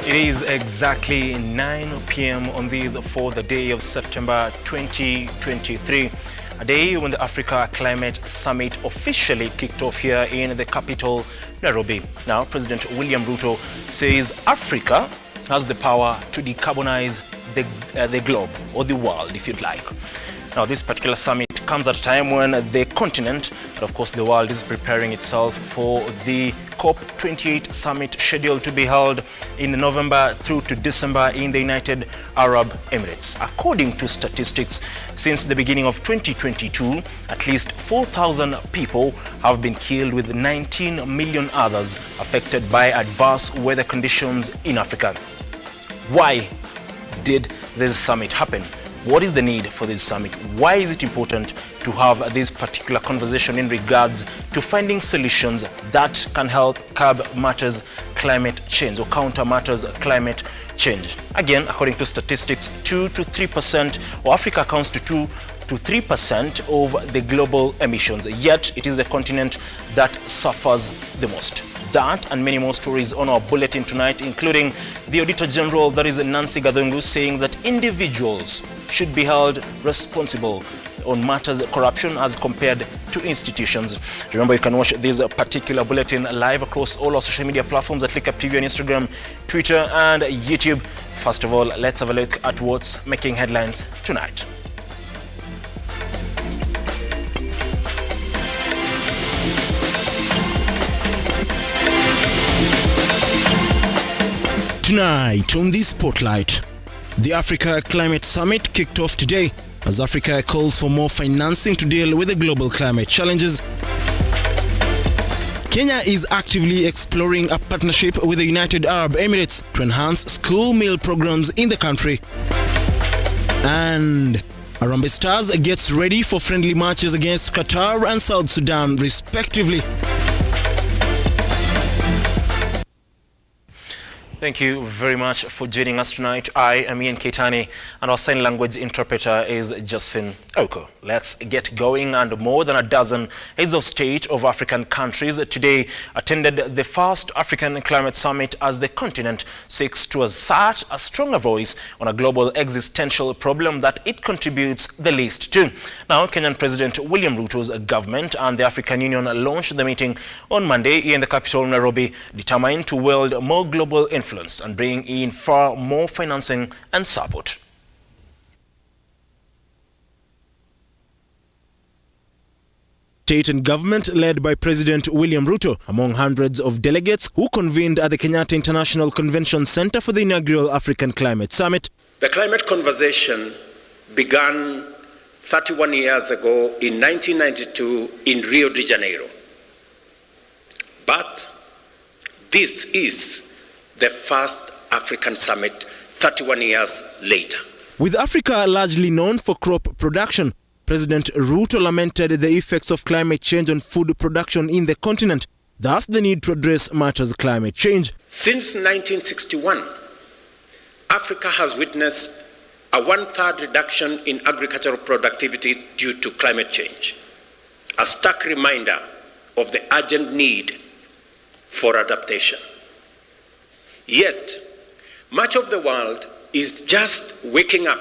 It is exactly 9 p.m. on this 4th day of September 2023, a day when the Africa Climate Summit officially kicked off here in the capital, Nairobi. Now, President William Ruto says Africa has the power to decarbonize the globe, or the world, if you'd like. Now, this particular summit comes at a time when the continent, and of course the world, is preparing itself for the COP28 summit scheduled to be held in November through to December in the United Arab Emirates. According to statistics, since the beginning of 2022, at least 4,000 people have been killed, with 19 million others affected by adverse weather conditions in Africa. Why did this summit happen? What is the need for this summit? Why is it important to have this particular conversation in regards to finding solutions that can help curb matters climate change, or counter matters climate change? Again, according to statistics, 2 to 3%, or Africa accounts to 2 to 3% of the global emissions, yet it is the continent that suffers the most. That and many more stories on our bulletin tonight, including the Auditor General, that is Nancy Gathungu, saying that individuals should be held responsible on matters of corruption as compared to institutions. Remember, you can watch this particular bulletin live across all our social media platforms at Lookuptv on Instagram, Twitter and YouTube. First of all, let's have a look at what's making headlines tonight. Tonight on the Spotlight, the Africa Climate Summit kicked off today as Africa calls for more financing to deal with the global climate challenges. Kenya is actively exploring a partnership with the United Arab Emirates to enhance school meal programs in the country. And Harambee Stars gets ready for friendly matches against Qatar and South Sudan, respectively. Thank you very much for joining us tonight. I am Ian Keitani, and our sign language interpreter is Josephine Oko. Let's get going. And more than a dozen heads of state of African countries today attended the first African Climate Summit as the continent seeks to assert a stronger voice on a global existential problem that it contributes the least to. Now, Kenyan President William Ruto's government and the African Union launched the meeting on Monday in the capital, Nairobi, determined to wield more global influence and bring in far more financing and support. State and government led by President William Ruto among hundreds of delegates who convened at the Kenyatta International Convention Center for the inaugural African Climate Summit. The climate conversation began 31 years ago in 1992 in Rio de Janeiro. But this is the first African summit 31 years later. With Africa largely known for crop production, President Ruto lamented the effects of climate change on food production in the continent, thus the need to address matters of climate change. Since 1961, Africa has witnessed a 1/3 reduction in agricultural productivity due to climate change, a stark reminder of the urgent need for adaptation. Yet, much of the world is just waking up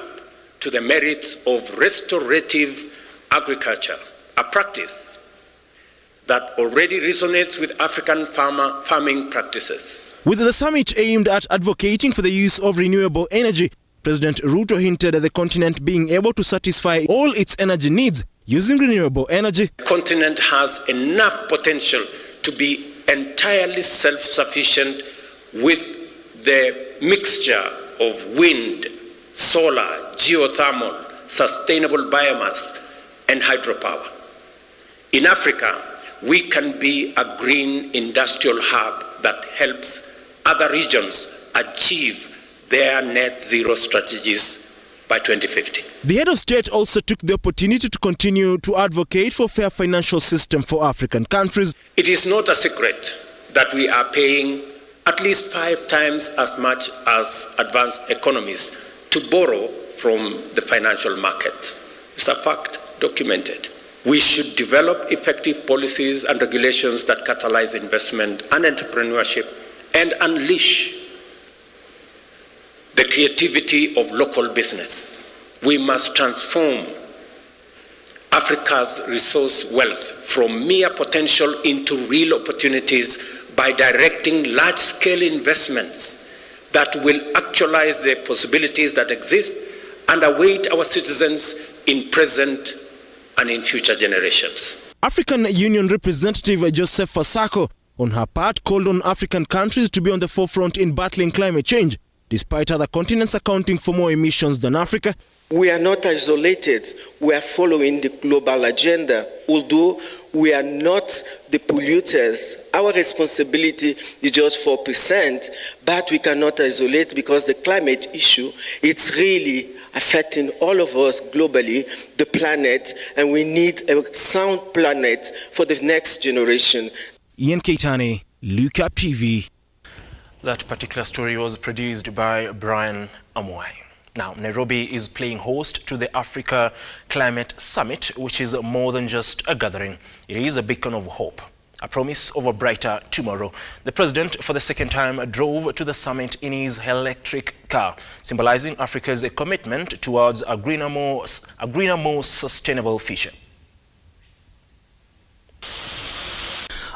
to the merits of restorative agriculture, a practice that already resonates with African farming practices. With the summit aimed at advocating for the use of renewable energy, President Ruto hinted at the continent being able to satisfy all its energy needs using renewable energy. The continent has enough potential to be entirely self-sufficient with the mixture of wind, solar, geothermal, sustainable biomass, and hydropower. In Africa, we can be a green industrial hub that helps other regions achieve their net zero strategies by 2050. The head of state also took the opportunity to continue to advocate for a fair financial system for African countries. It is not a secret that we are paying at least 5 times as much as advanced economies to borrow from the financial markets. It's a fact, documented. We should develop effective policies and regulations that catalyze investment and entrepreneurship and unleash creativity of local business. We must transform Africa's resource wealth from mere potential into real opportunities by directing large-scale investments that will actualize the possibilities that exist and await our citizens in present and in future generations. African Union representative Joseph Fasako, on her part, called on African countries to be on the forefront in battling climate change, despite other continents accounting for more emissions than Africa. We are not isolated. We are following the global agenda. Although we are not the polluters, our responsibility is just 4%, but we cannot isolate because the climate issue, it's really affecting all of us globally, the planet, and we need a sound planet for the next generation. Ian Keitane, Lookuptv. That particular story was produced by Brian Amwai. Now, Nairobi is playing host to the Africa Climate Summit, which is more than just a gathering. It is a beacon of hope, a promise of a brighter tomorrow. The president, for the second time, drove to the summit in his electric car, symbolizing Africa's commitment towards a greener, more sustainable future.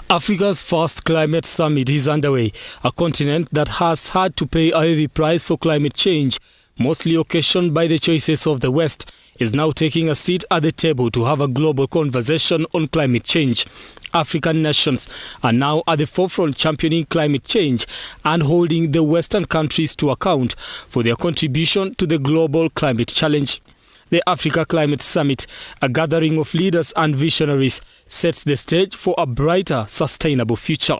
Africa's first climate summit is underway. A continent that has had to pay a heavy price for climate change, mostly occasioned by the choices of the West, is now taking a seat at the table to have a global conversation on climate change. African nations are now at the forefront championing climate change and holding the Western countries to account for their contribution to the global climate challenge. The Africa Climate Summit, a gathering of leaders and visionaries, sets the stage for a brighter, sustainable future.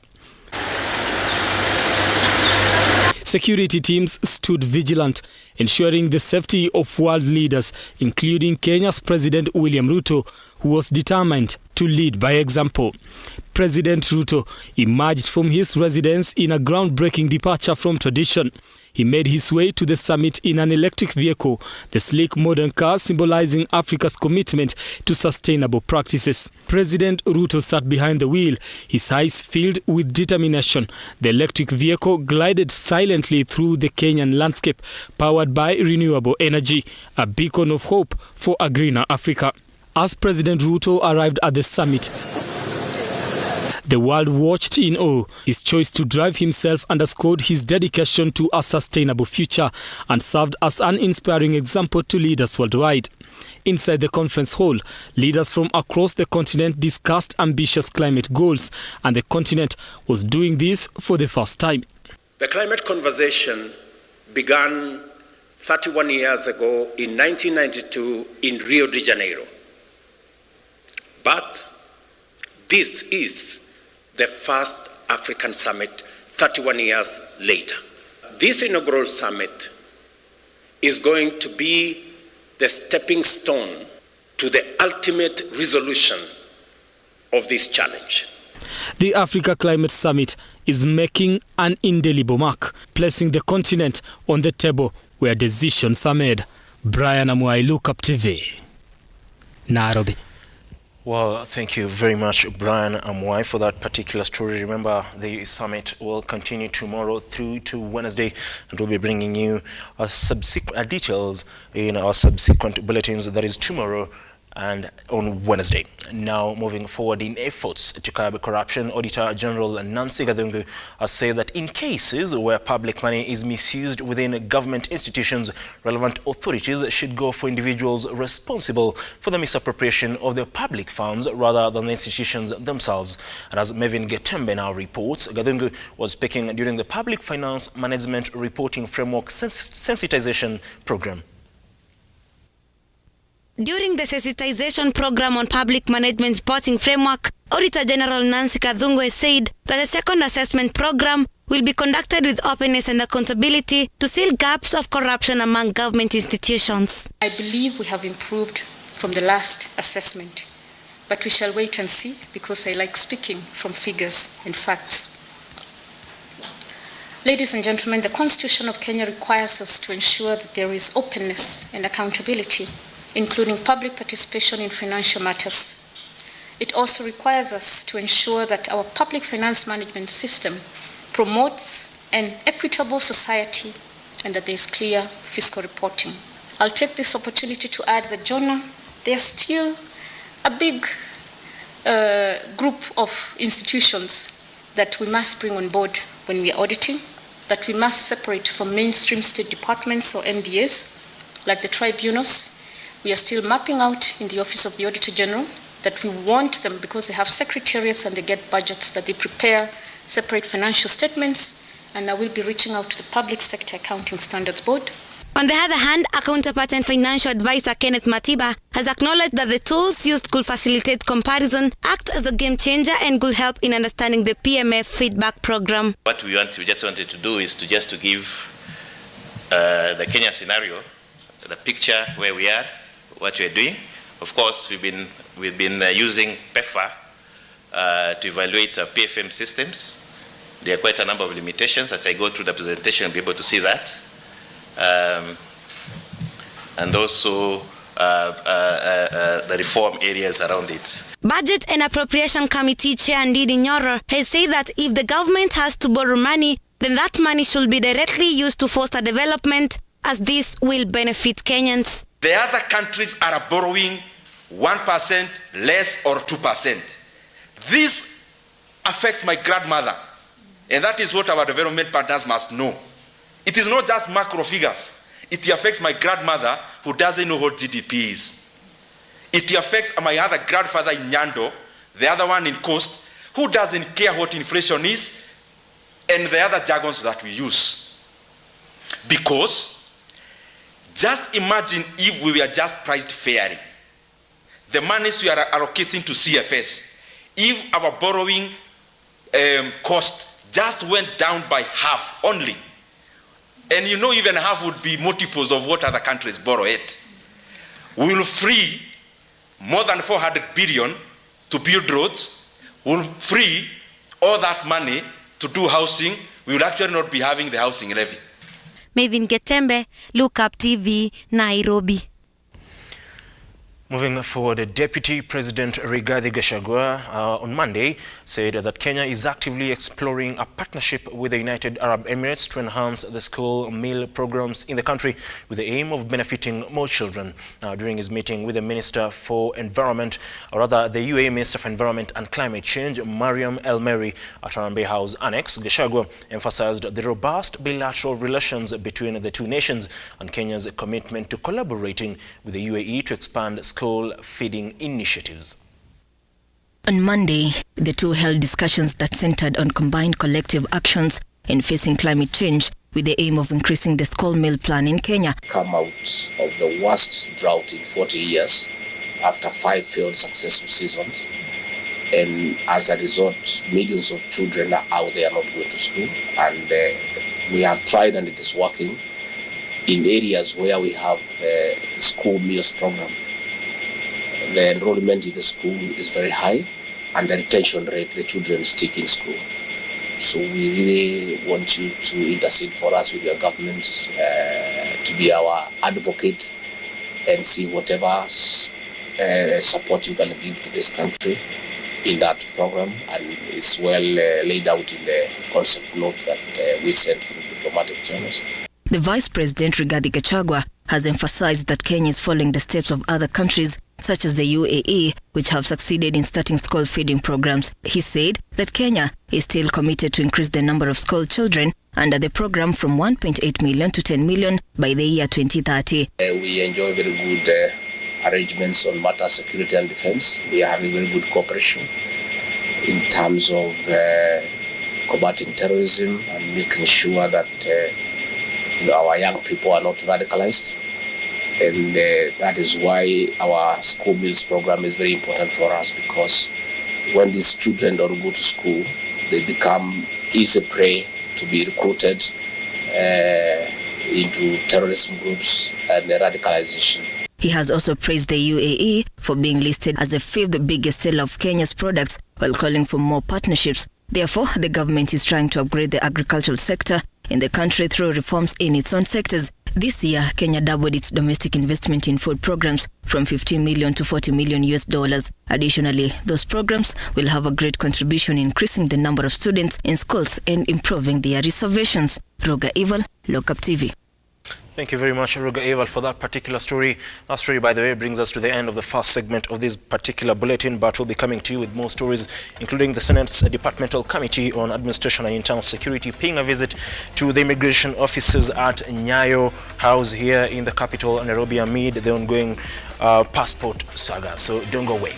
Security teams stood vigilant, ensuring the safety of world leaders, including Kenya's President William Ruto, who was determined to lead by example. President Ruto emerged from his residence in a groundbreaking departure from tradition. He made his way to the summit in an electric vehicle, the sleek modern car symbolizing Africa's commitment to sustainable practices. President Ruto sat behind the wheel, his eyes filled with determination. The electric vehicle glided silently through the Kenyan landscape, powered by renewable energy, a beacon of hope for a greener Africa. As President Ruto arrived at the summit, the world watched in awe. His choice to drive himself underscored his dedication to a sustainable future and served as an inspiring example to leaders worldwide. Inside the conference hall, leaders from across the continent discussed ambitious climate goals, and the continent was doing this for the first time. The climate conversation began 31 years ago in 1992 in Rio de Janeiro. But this is the first African summit 31 years later. This inaugural summit is going to be the stepping stone to the ultimate resolution of this challenge. The Africa Climate Summit is making an indelible mark, placing the continent on the table where decisions are made. Brian Amwai, Lookuptv, Nairobi. Well, thank you very much, Brian Amwai, for that particular story. Remember, the summit will continue tomorrow through to Wednesday, and we'll be bringing you details in our subsequent bulletins, that is tomorrow and on Wednesday. Now, moving forward, in efforts to curb corruption, Auditor General Nancy Gathungu has said that in cases where public money is misused within government institutions, relevant authorities should go for individuals responsible for the misappropriation of their public funds rather than the institutions themselves. And as Mevin Getembe now reports, Gathungu was speaking during the Public Finance Management Reporting Framework Sensitization Program. During the sensitization program on public management reporting framework, Auditor General Nancy Gathungu said that the second assessment program will be conducted with openness and accountability to seal gaps of corruption among government institutions. I believe we have improved from the last assessment, but we shall wait and see, because I like speaking from figures and facts. Ladies and gentlemen, the Constitution of Kenya requires us to ensure that there is openness and accountability, including public participation in financial matters. It also requires us to ensure that our public finance management system promotes an equitable society and that there is clear fiscal reporting. I'll take this opportunity to add that, Jonah, there's still a big group of institutions that we must bring on board when we are auditing, that we must separate from mainstream state departments or MDAs, like the tribunals. We are still mapping out in the Office of the Auditor General that we want them, because they have secretariats and they get budgets, that they prepare separate financial statements, and I will be reaching out to the Public Sector Accounting Standards Board. On the other hand, a counterpart and financial advisor Kenneth Matiba has acknowledged that the tools used could facilitate comparison, act as a game changer, and could help in understanding the PMF feedback program. What we just wanted to do is to give the Kenya scenario, the picture where we are, what we're doing. Of course, we've been using PEFA to evaluate PFM systems. There are quite a number of limitations. As I go through the presentation, you'll be able to see that. And also the reform areas around it. Budget and Appropriation Committee Chair Ndidi Nyoro has said that if the government has to borrow money, then that money should be directly used to foster development, as this will benefit Kenyans. The other countries are borrowing 1%, less or 2%. This affects my grandmother, and that is what our development partners must know. It is not just macro figures. It affects my grandmother who doesn't know what GDP is. It affects my other grandfather in Nyando, the other one in Coast, who doesn't care what inflation is, and the other jargons that we use. Because just imagine if we were just priced fairly. The monies we are allocating to CFS, if our borrowing cost just went down by half only, and you know even half would be multiples of what other countries borrow at, we will free more than 400 billion to build roads, we will free all that money to do housing. We will actually not be having the housing levy. Maven Getembe, Lookuptv, Nairobi. Moving forward, Deputy President Rigathi Gachagua on Monday said that Kenya is actively exploring a partnership with the United Arab Emirates to enhance the school meal programs in the country with the aim of benefiting more children. Now, during his meeting with the Minister for Environment, or rather the UAE Minister for Environment and Climate Change, Mariam El Meri, at Harambee House Annex, Gachagua emphasized the robust bilateral relations between the two nations and Kenya's commitment to collaborating with the UAE to expand school feeding initiatives. On Monday, the two held discussions that centered on combined collective actions in facing climate change with the aim of increasing the school meal plan in Kenya. Come out of the worst drought in 40 years after 5 failed successful seasons, and as a result, millions of children are out there not going to school, and we have tried and it is working in areas where we have school meals program. The enrollment in the school is very high, and the retention rate, the children stick in school. So we really want you to intercede for us with your government, to be our advocate and see whatever support you can give to this country in that program. And it's well laid out in the concept note that we sent through diplomatic channels. The Vice President Rigathi Gachagua has emphasized that Kenya is following the steps of other countries such as the UAE, which have succeeded in starting school feeding programs. He said that Kenya is still committed to increase the number of school children under the program from 1.8 million to 10 million by the year 2030. We enjoy very good arrangements on matters security and defense. We are having very good cooperation in terms of combating terrorism and making sure that our young people are not radicalized. And that is why our school meals program is very important for us, because when these children don't go to school, they become easy prey to be recruited into terrorism groups and radicalization. He has also praised the UAE for being listed as the 5th biggest seller of Kenya's products, while calling for more partnerships. Therefore, the government is trying to upgrade the agricultural sector in the country through reforms in its own sectors. This year, Kenya doubled its domestic investment in food programs from 15 million to 40 million US dollars. Additionally, those programs will have a great contribution in increasing the number of students in schools and improving their reservations. Roga Evil, Lookuptv. Thank you very much, Ruga Eval, for that particular story. That story, by the way, brings us to the end of the first segment of this particular bulletin, but we'll be coming to you with more stories, including the Senate's Departmental Committee on Administration and Internal Security paying a visit to the immigration offices at Nyayo House here in the capital, Nairobi, amid the ongoing passport saga. So don't go away.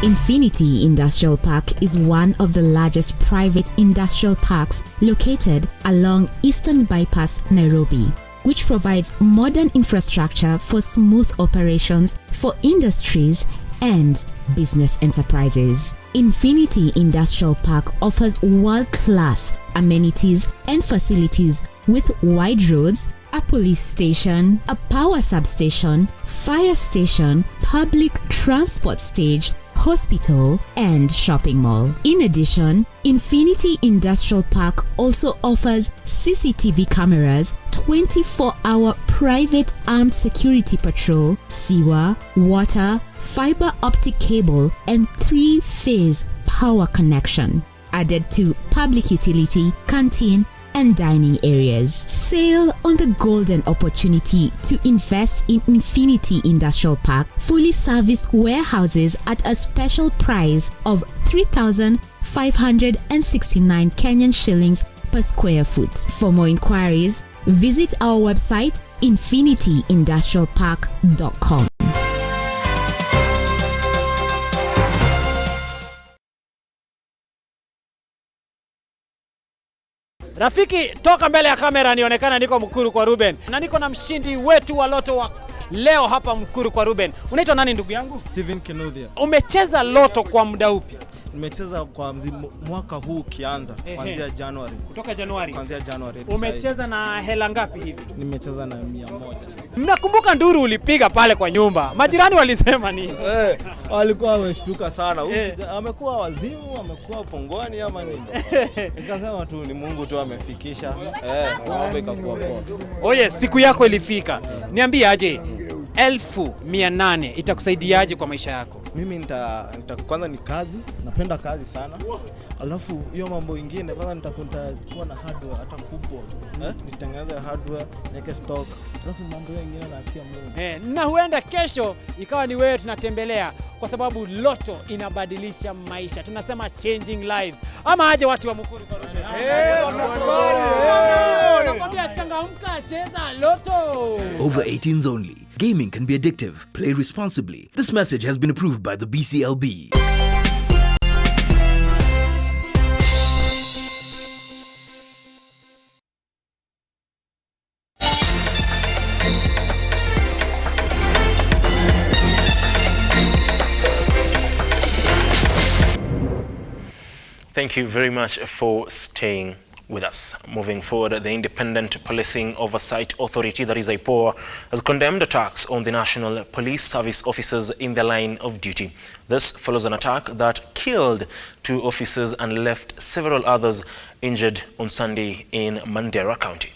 Infinity Industrial Park is one of the largest private industrial parks located along Eastern Bypass, Nairobi, which provides modern infrastructure for smooth operations for industries and business enterprises. Infinity Industrial Park offers world-class amenities and facilities with wide roads, a police station, a power substation, fire station, public transport stage, hospital, and shopping mall. In addition, Infinity Industrial Park also offers CCTV cameras, 24-hour private armed security patrol, sewer, water, fiber optic cable, and 3-phase power connection, added to public utility, canteen, and dining areas. Sail on the golden opportunity to invest in Infinity Industrial Park fully serviced warehouses at a special price of 3,569 Kenyan shillings per square foot. For more inquiries, visit our website infinityindustrialpark.com. Rafiki, toka mbele ya kamera nionekana niko Mkuru kwa Ruben. Na niko na mshindi wetu wa loto wa leo hapa Mkuru kwa Ruben. Unaitwa nani ndugu yangu? Steven Kinuthia. Umecheza loto kwa muda upi? Nimecheza kwa mwaka huu ukianza kuanzia January. Kutoka Januari? Kuanzia January. Umecheza na hela ngapi hivi? Nimecheza na 100. Nakumbuka nduru ulipiga pale kwa nyumba. Majirani walisema nini? Walikuwa wameshtuka sana. Amekuwa wazimu, amekuwa pongoni ama nini? Nikasema tu ni Mungu tu amefikisha. Kuomba kwa poa. Oye, siku yako ilifika. Niambie aje 1,800 itakusaidiaje kwa maisha yako? Mimi kwanza ni kazi, napenda kazi sana. Alafu hiyo mambo ingine kwanza nitakuwa na hardware hata kubwa. Nitengeneze hardware, niweke stock. Alafu mambo mengine naachia Mungu. Na huenda kesho ikawa ni wewe tunatembelea kwa sababu loto inabadilisha maisha. Tunasema changing lives. Ama aje watu wa Mkuru kwa Ruben. Nakwambia changamka, cheza loto. Over 18s only. Gaming can be addictive. Play responsibly. This message has been approved by the BCLB. Thank you very much for staying with us. Moving forward, the Independent Policing Oversight Authority, that is IPOA, has condemned attacks on the National Police Service officers in their line of duty. This follows an attack that killed 2 officers and left several others injured on Sunday in Mandera County.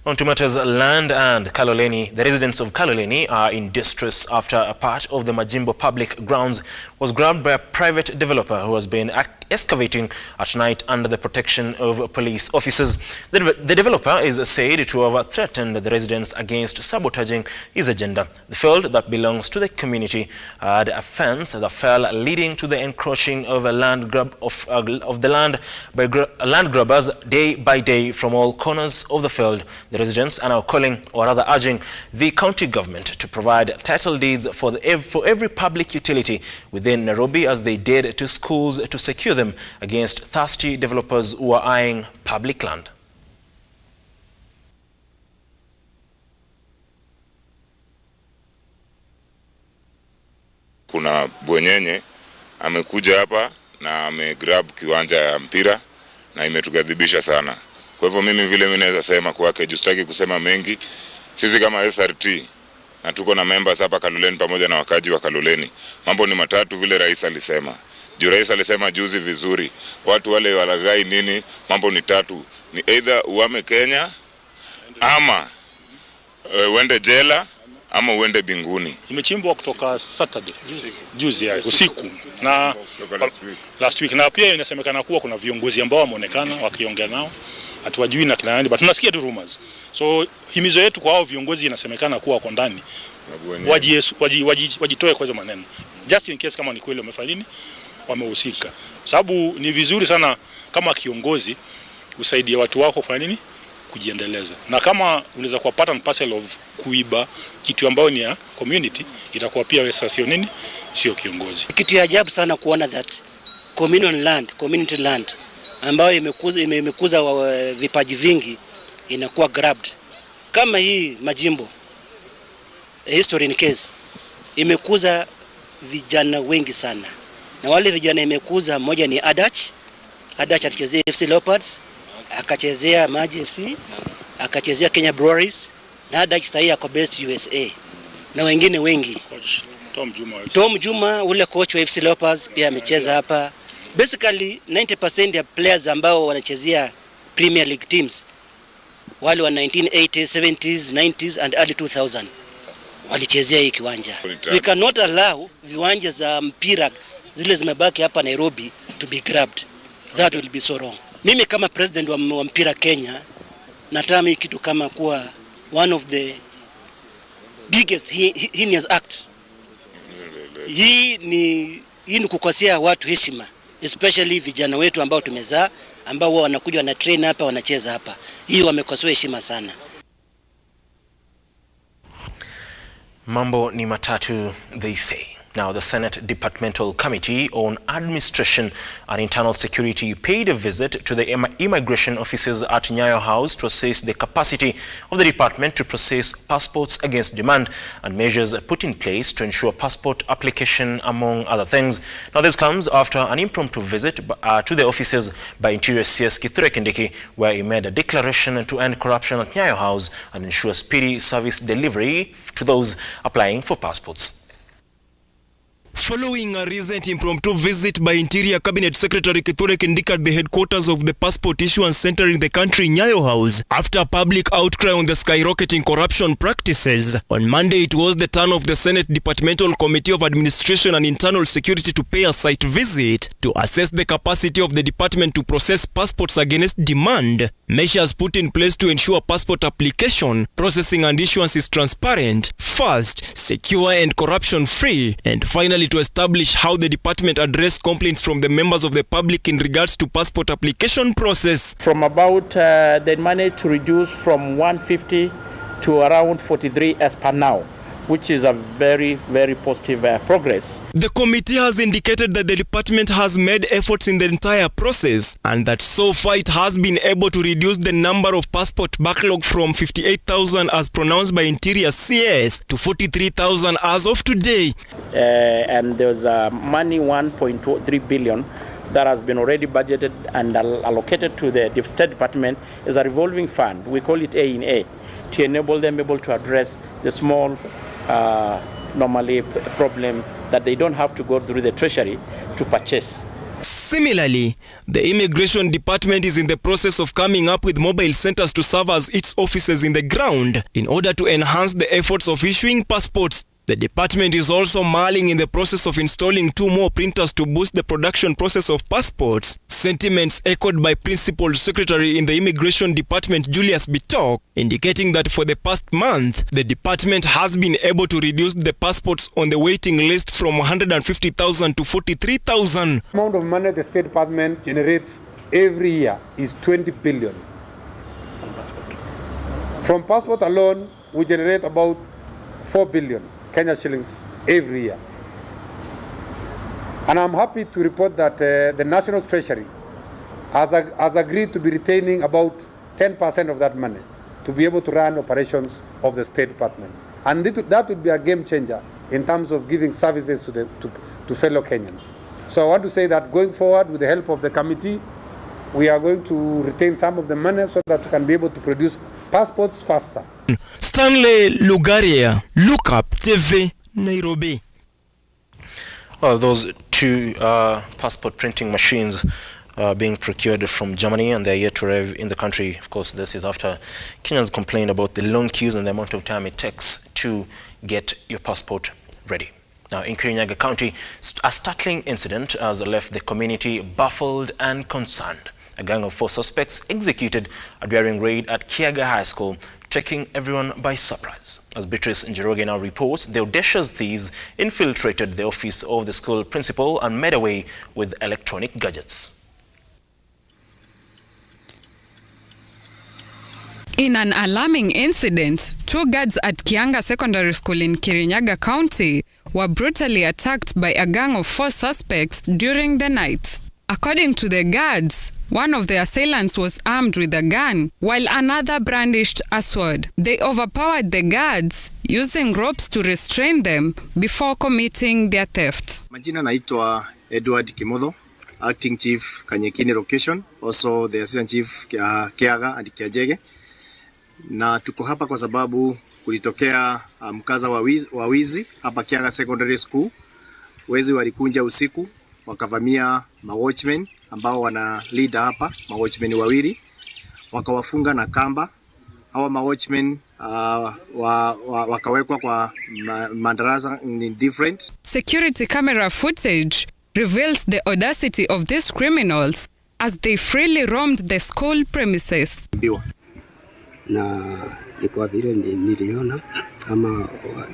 On to matters land and Kaloleni. The residents of Kaloleni are in distress after a part of the Majimbo public grounds was grabbed by a private developer who has been excavating at night under the protection of police officers. The developer is said to have threatened the residents against sabotaging his agenda. The field that belongs to the community had a fence that fell, leading to the encroaching of a land grab of the land by land grabbers day by day from all corners of the field. The residents are now calling, or rather urging, the county government to provide title deeds for every public utility within Nairobi, as they did to schools, to secure them against thirsty developers who are eyeing public land. Kuna bwenyenye amekuja hapa na amegrab kiwanja ya mpira na imetugadhibisha sana. Kwa hivyo mimi naweza sema kwake, justaki kusema mengi. Sisi kama SRT na tuko na members hapa Kaloleni pamoja na wakaji wa Kaloleni. Mambo ni matatu vile rais alisema. Juu rais alisema juzi vizuri, watu wale walaghai nini, mambo ni tatu. Ni either uame Kenya, ama uende jela, ama uende binguni. Imechimbwa kutoka Saturday, juzi usiku na last week. Na pia inasemekana kuwa kuna viongozi ambao wameonekana wakiongea nao. Hatuwajui na kina nani, but tunasikia tu rumors. So himizo yetu kwa hao viongozi inasemekana kuwa wako ndani. Wajitoe kwa hizo maneno. Just in case kama ni kweli wamefanya nini, wamehusika. Sababu ni vizuri sana kama kiongozi usaidie watu wako kufanya nini, kujiendeleza. Na kama unaweza kuwa part and parcel of kuiba kitu ambayo ni ya community, itakuwa pia wewe sio nini, sio kiongozi. Kitu ya ajabu sana kuona that community land ambayo imekuza vipaji vingi inakuwa grabbed. Kama hii majimbo history in case imekuza vijana wengi sana, na wale vijana imekuza, mmoja ni Adach alichezea FC Leopards, akachezea Maji FC, akachezea Kenya Breweries, na Adach sasa ako based USA, na wengine wengi. Coach Tom Juma ule coach wa FC Leopards pia amecheza hapa. Basically 90% ya players ambao wanachezea Premier League teams wale wa 1980s, 70s, 90s and early 2000 walichezea hii kiwanja. We cannot allow viwanja za mpira zile zimebaki hapa Nairobi to be grabbed. That will be so wrong. Mimi kama president wa mpira Kenya nataka kitu kama kuwa one of the biggest heinous acts. Hii ni kukosea watu heshima, especially vijana wetu ambao tumezaa, ambao wanakuja na train hapa, wanacheza hapa. Hii wamekosoa heshima sana. Mambo ni matatu, they say. Now, the Senate Departmental Committee on Administration and Internal Security paid a visit to the immigration offices at Nyayo House to assess the capacity of the department to process passports against demand and measures put in place to ensure passport application, among other things. Now, this comes after an impromptu visit to the offices by Interior CS Kithure Kindiki, where he made a declaration to end corruption at Nyayo House and ensure speedy service delivery to those applying for passports. Following a recent impromptu visit by Interior Cabinet Secretary Kithure Kindiki at the headquarters of the Passport Issuance Center in the country, Nyayo House, after public outcry on the skyrocketing corruption practices, on Monday it was the turn of the Senate Departmental Committee of Administration and Internal Security to pay a site visit to assess the capacity of the department to process passports against demand, measures put in place to ensure passport application, processing and issuance is transparent, fast, secure and corruption-free, and finally to establish how the department addressed complaints from the members of the public in regards to passport application process. From about they managed to reduce from 150 to around 43 as per now, which is a very, very positive progress. The committee has indicated that the department has made efforts in the entire process and that so far it has been able to reduce the number of passport backlog from 58,000 as pronounced by Interior CS to 43,000 as of today. And there's money 1.3 billion that has been already budgeted and allocated to the State Department as a revolving fund. We call it A in A, to enable them able to address the small normally problem that they don't have to go through the treasury to purchase. Similarly, the Immigration Department is in the process of coming up with mobile centers to serve as its offices in the ground in order to enhance the efforts of issuing passports. The department is also mulling in the process of installing 2 more printers to boost the production process of passports, sentiments echoed by Principal Secretary in the Immigration Department Julius Bitok, indicating that for the past month, the department has been able to reduce the passports on the waiting list from 150,000 to 43,000. The amount of money the State Department generates every year is 20 billion. From passport alone, we generate about 4 billion Kenya shillings every year. And I'm happy to report that the National Treasury has agreed to be retaining about 10% of that money to be able to run operations of the State Department. And that would be a game changer in terms of giving services to fellow Kenyans. So I want to say that going forward, with the help of the committee, we are going to retain some of the money so that we can be able to produce passports faster. Stanley Lugaria, Lookuptv, Nairobi. Well, those two to passport printing machines being procured from Germany, and they're yet to arrive in the country. Of course, this is after Kenyans complained about the long queues and the amount of time it takes to get your passport ready. Now, in Kirinyaga County, a startling incident has left the community baffled and concerned. A gang of 4 suspects executed a daring raid at Kiaga High School, taking everyone by surprise. As Beatrice Njoroge now reports, the audacious thieves infiltrated the office of the school principal and made away with electronic gadgets. In an alarming incident, 2 guards at Kianga Secondary School in Kirinyaga County were brutally attacked by a gang of 4 suspects during the night. According to the guards, one of the assailants was armed with a gun, while another brandished a sword. They overpowered the guards, using ropes to restrain them before committing their theft. Majina naitwa Edward Kimotho, Acting Chief Kanyekini Location, also the Assistant Chief Kiaga and Kiajege. Na tuko hapa kwa sababu kulitokea mkaza wa wizi hapa Kiaga Secondary School. Wezi walikunja usiku, wakavamia watchmen ambao wana leader hapa, watchmen 2 wakawafunga na kamba. Hawa watchmen wakawekwa kwa madarasa in different. Security camera footage reveals the audacity of these criminals as they freely roamed the school premises. Na ni kwa vile niliona kama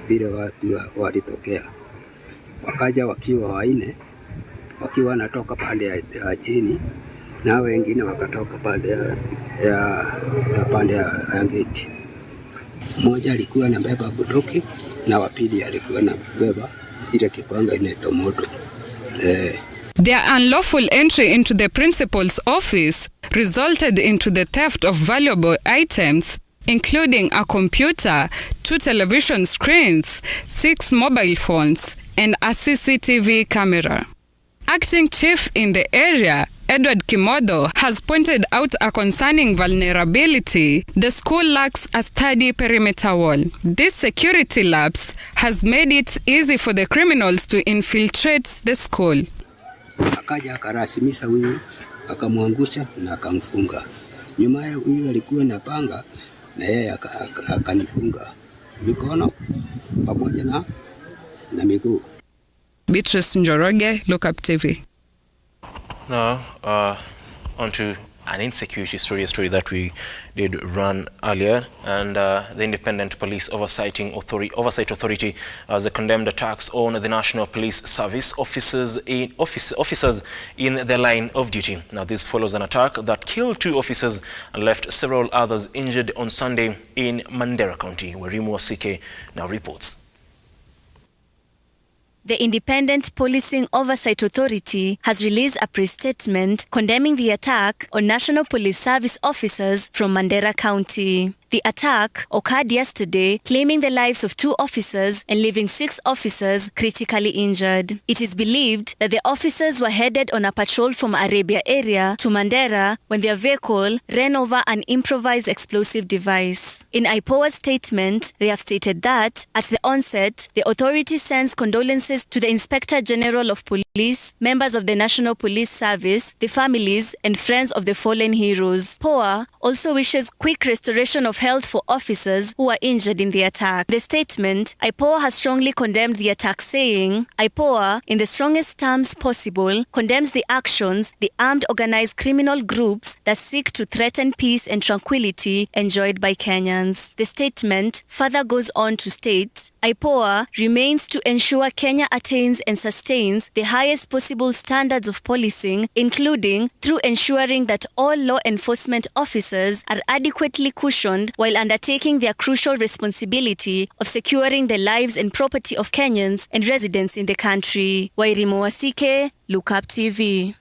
vile watu walitokea, wakaja wakiwa 4, wakiwa natoka pande ya chini na wengine wakatoka pande ya gate. Mmoja alikuwa anabeba bunduki na wa pili alikuwa anabeba ile kipanga inaitwa moto. Their unlawful entry into the principal's office resulted into the theft of valuable items, including a computer, 2 television screens, 6 mobile phones, and a CCTV camera. Acting Chief in the area, Edward Kimotho, has pointed out a concerning vulnerability. The school lacks a sturdy perimeter wall. This security lapse has made it easy for the criminals to infiltrate the school. Akaja akarasimisha huyu, akamwangusha na akamfunga. Nyuma ya huyu alikuwa na panga na yeye akanifunga mikono pamoja na miguu. Beatrice Njoroge, Lookuptv. Now, on to an insecurity story, a story that we did run earlier, and the Independent Police Oversight Authority has condemned attacks on the National Police Service officers in their line of duty. Now, this follows an attack that killed 2 officers and left several others injured on Sunday in Mandera County, where Rimu Wasike now reports. The Independent Policing Oversight Authority has released a press statement condemning the attack on National Police Service officers from Mandera County. The attack occurred yesterday, claiming the lives of 2 officers and leaving 6 officers critically injured. It is believed that the officers were headed on a patrol from Arabia area to Mandera when their vehicle ran over an improvised explosive device. In IPOA's statement, they have stated that at the onset, the authority sends condolences to the Inspector General of Police, members of the National Police Service, the families and friends of the fallen heroes. POA also wishes quick restoration of health for officers who were injured in the attack. The statement, IPOA has strongly condemned the attack, saying, IPOA, in the strongest terms possible, condemns the actions the armed organized criminal groups that seek to threaten peace and tranquility enjoyed by Kenyans. The statement further goes on to state, IPOA remains to ensure Kenya attains and sustains the highest possible standards of policing, including through ensuring that all law enforcement officers are adequately cushioned while undertaking their crucial responsibility of securing the lives and property of Kenyans and residents in the country. Wairimu Wasike, Lookuptv.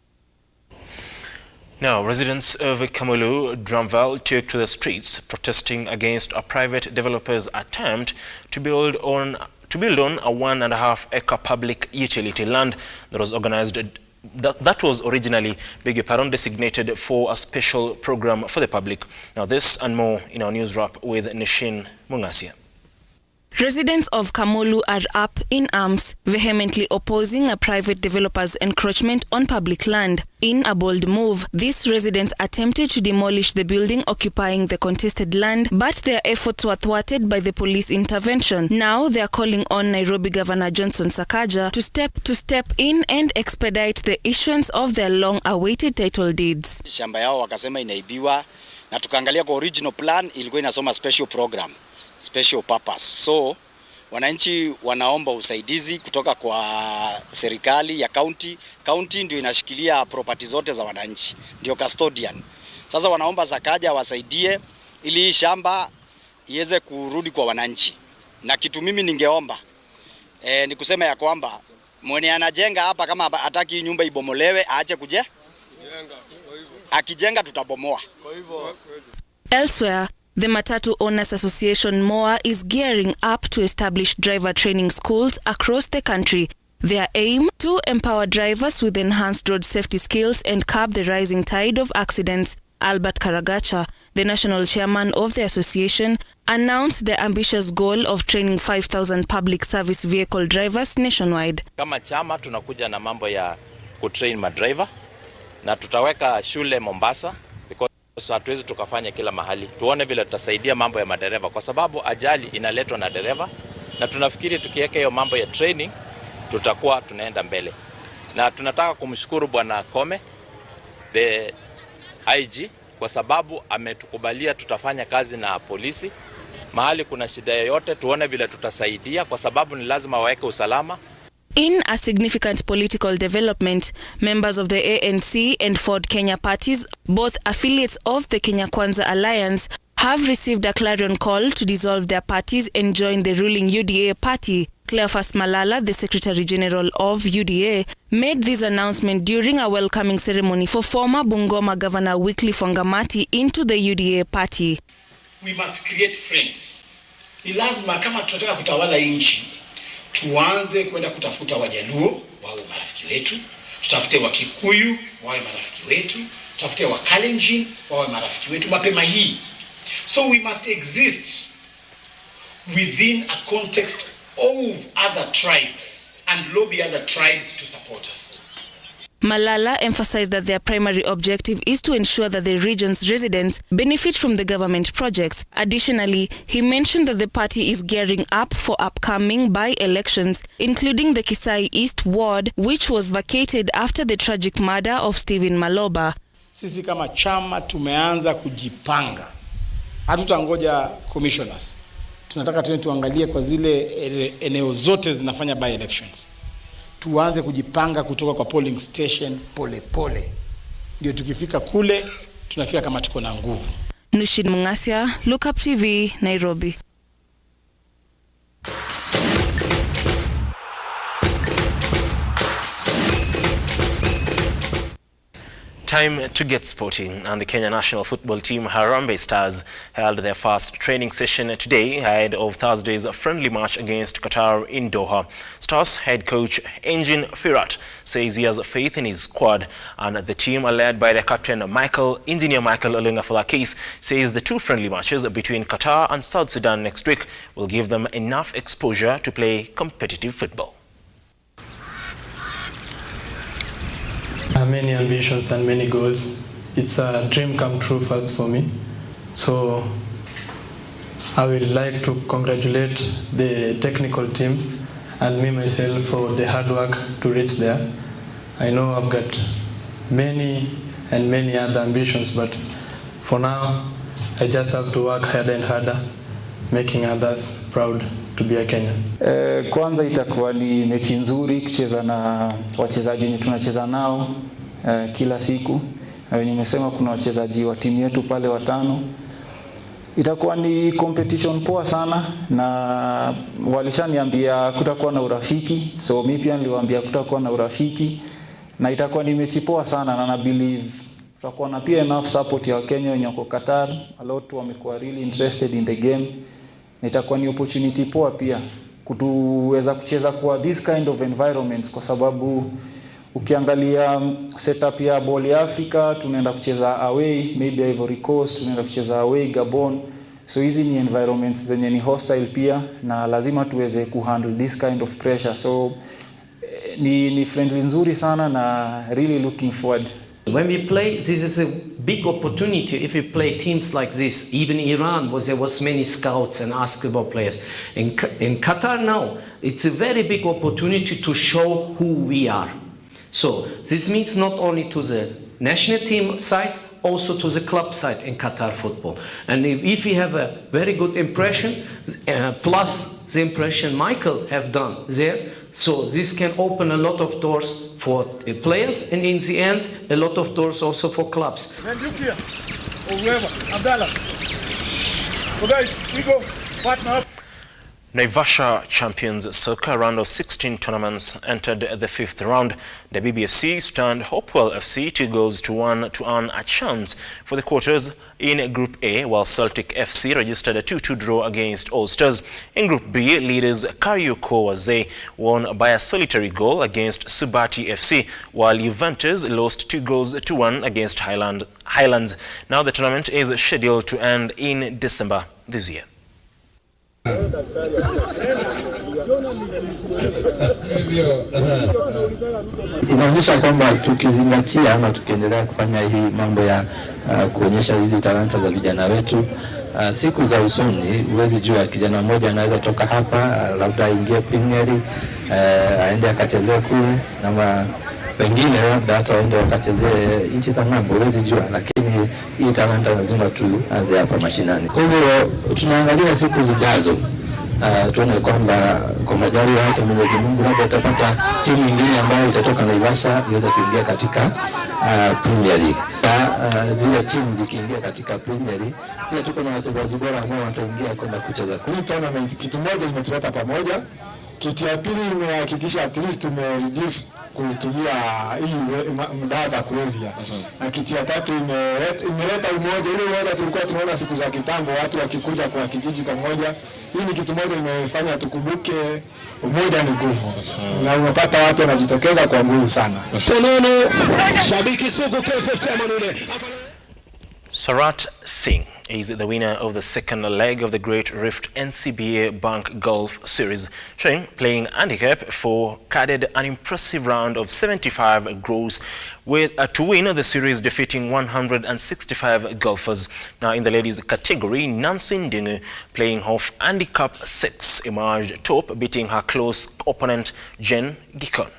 Now, residents of Kamulu, Dramval, took to the streets protesting against a private developer's attempt to build on a 1.5-acre public utility land that was originally, designated for a special program for the public. Now, this and more in our news wrap with Nishin Mungasia. Residents of Kamulu are up in arms, vehemently opposing a private developer's encroachment on public land. In a bold move, these residents attempted to demolish the building occupying the contested land, but their efforts were thwarted by the police intervention. Now they are calling on Nairobi Governor Johnson Sakaja to step in and expedite the issuance of their long-awaited title deeds. Shamba yao wakasema inaibiwa, na tukaangalia kwa original plan ilikuwa inasoma special program, special purpose. So wananchi wanaomba usaidizi kutoka kwa serikali ya county. County ndio inashikilia property zote za wananchi, ndio custodian. Sasa wanaomba Sakaja wasaidie ili shamba iweze kurudi kwa wananchi. Na kitu mimi ningeomba ni kusema ya kwamba mwenye anajenga hapa kama hataki nyumba ibomolewe aache kujenga. Akijenga tutabomoa. Elsewhere, the Matatu Owners Association MOA is gearing up to establish driver training schools across the country. Their aim to empower drivers with enhanced road safety skills and curb the rising tide of accidents. Albert Karagacha, the national chairman of the association, announced the ambitious goal of training 5,000 public service vehicle drivers nationwide. Kama chama tunakuja na mambo ya kutrain madriver na tutaweka shule Mombasa, because hatuwezi tukafanya kila mahali. Tuone vile tutasaidia mambo ya madereva kwa sababu ajali inaletwa na dereva, na tunafikiri tukiweka hiyo mambo ya training tutakuwa tunaenda mbele. Na tunataka kumshukuru Bwana Kome, the IG, kwa sababu ametukubalia tutafanya kazi na polisi. Mahali kuna shida yoyote tuone vile tutasaidia kwa sababu ni lazima waweke usalama. In a significant political development, members of the ANC and Ford Kenya parties, both affiliates of the Kenya Kwanza Alliance, have received a clarion call to dissolve their parties and join the ruling UDA party. Cleophas Malala, the Secretary General of UDA, made this announcement during a welcoming ceremony for former Bungoma Governor Wycliffe Wangamati into the UDA party. We must create friends. Ni lazima kama tunataka kutawala nchi, tuanze kwenda kutafuta Wajaluo wawe marafiki wetu, tutafute Wakikuyu wawe marafiki wetu, tutafute Wakalenjin wawe marafiki wetu mapema hii. So we must exist within a context of other tribes and lobby other tribes to support us. Malala emphasized that their primary objective is to ensure that the region's residents benefit from the government projects. Additionally, he mentioned that the party is gearing up for upcoming by-elections, including the Kisai East ward, which was vacated after the tragic murder of Stephen Maloba. Sisi kama chama tumeanza kujipanga. Hatutangoja commissioners. Tunataka tuangalie kwa zile eneo zote zinafanya by-elections. Tuanze kujipanga kutoka kwa polling station pole pole. Ndio tukifika kule tunafika kama tuko na nguvu. Nushid Mungasia, Lookuptv, Nairobi. Time to get sporting, and the Kenya national football team Harambee Stars held their first training session today ahead of Thursday's friendly match against Qatar in Doha. Stars head coach Engin Firat says he has faith in his squad, and the team, led by their captain Engineer Michael Olunga-Falakis, says the two friendly matches between Qatar and South Sudan next week will give them enough exposure to play competitive football. Many ambitions and many goals. It's a dream come true first for me. So I would like to congratulate the technical team and me myself for the hard work to reach there. I know I've got many and many other ambitions, but for now I just have to work harder and harder, making others proud to be a Kenyan. Kwanza itakuwa ni mechi nzuri kucheza na wachezaji wenye tunacheza nao kila siku. Nimesema kuna wachezaji wa timu yetu pale 5. Itakuwa ni competition poa sana, na walishaniambia kutakuwa na urafiki. So mimi pia niliwaambia kutakuwa na urafiki, na itakuwa ni mechi poa sana, na na believe tutakuwa na pia enough support ya Kenya wenye wako Qatar. A lot wamekuwa really interested in the game. Itakuwa ni opportunity poa pia kutuweza kucheza kwa this kind of environments, kwa sababu ukiangalia setup ya ball ya Africa tunaenda kucheza away maybe Ivory Coast, tunaenda kucheza away Gabon. So hizi ni environments zenye ni hostile pia, na lazima tuweze kuhandle this kind of pressure. So ni friendly nzuri sana, na really looking forward. When we play, this is a big opportunity if we play teams like this. Even Iran, there was many scouts and basketball players. In Qatar now, it's a very big opportunity to show who we are. So this means not only to the national team side, also to the club side in Qatar football. And if we have a very good impression, plus the impression Michael have done there, so this can open a lot of doors for players, and in the end, a lot of doors also for clubs. And look here, whoever, Abdallah. So guys, we go, partner up. Naivasha champions soccer round of 16 tournaments entered the 5th round. The BBFC stunned Hopewell FC 2-1 to earn a chance for the quarters in Group A, while Celtic FC registered a 2-2 draw against Ulsters. In Group B, leaders Karioko Wazee won by a solitary goal against Subati FC, while Juventus lost 2-1 against Highlands. Now the tournament is scheduled to end in December this year. Inaonyesha kwamba tukizingatia ama tukiendelea kufanya hii mambo ya kuonyesha hizi talanta za vijana wetu, siku za usoni huwezi jua kijana mmoja anaweza toka hapa labda aingie Premier League, aende akachezee kule, ama wengine labda hata waende wakachezee nchi za ng'ambo, huwezi jua, lakini hii talanta lazima tuanze hapa mashinani. Kwa hivyo tunaangalia siku zijazo, tuone kwamba kwa majaliwa yake Mwenyezi Mungu labda tutapata timu nyingine ambayo itatoka Naivasha iweze kuingia katika Premier League. Zile timu zikiingia katika Premier League, pia tuko na wachezaji bora ambao wataingia kwenda kucheza. Hii tournament kitu moja imetuleta pamoja. Kitu ya pili imehakikisha at least tumereduce kutumia hii madawa za kulevya. Na kitu ya tatu imeleta umoja. Ile umoja tulikuwa tunaona siku za kitambo watu wakikuja kwa kijiji pamoja. Hii ni kitu moja imefanya tukumbuke umoja ni nguvu. Na unapata watu wanajitokeza kwa nguvu sana. Shabiki sugu KFF Manule. Sarat Singh is the winner of the second leg of the Great Rift NCBA Bank Golf Series. Shane, playing handicap 4, carded an impressive round of 75 gross to win the series, defeating 165 golfers. Now in the ladies category, Nancy Ndingu, playing off handicap 6, emerged top, beating her close opponent Jen Gikon.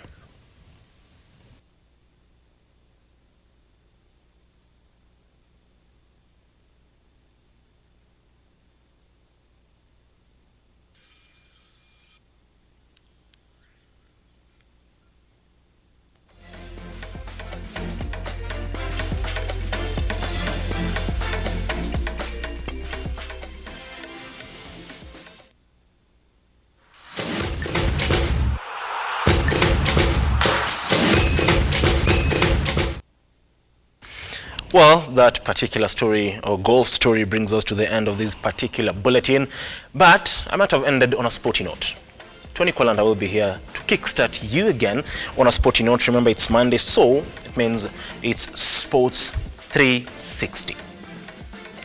Well, that particular story or golf story brings us to the end of this particular bulletin, but I might have ended on a sporty note. Tony Kwalanda will be here to kickstart you again on a sporty note. Remember, it's Monday, so it means it's Sports 360.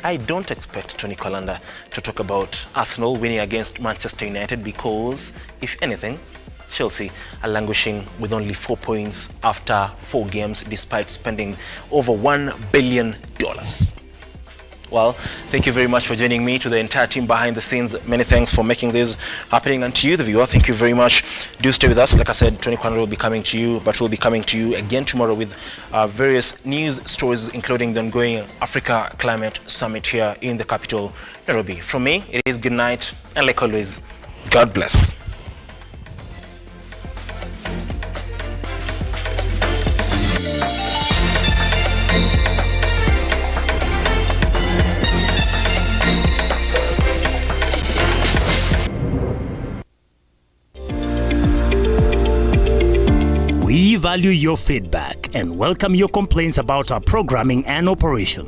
I don't expect Tony Kwalanda to talk about Arsenal winning against Manchester United because, if anything, Chelsea are languishing with only 4 points after 4 games despite spending over $1 billion. Well, thank you very much for joining me, to the entire team behind the scenes. Many thanks for making this happening, and to you, the viewer, thank you very much. Do stay with us. Like I said, Tony Kwalanda will be coming to you, but we'll be coming to you again tomorrow with various news stories, including the ongoing Africa Climate Summit here in the capital, Nairobi. From me, it is good night, and like always, God bless. We value your feedback and welcome your complaints about our programming and operation.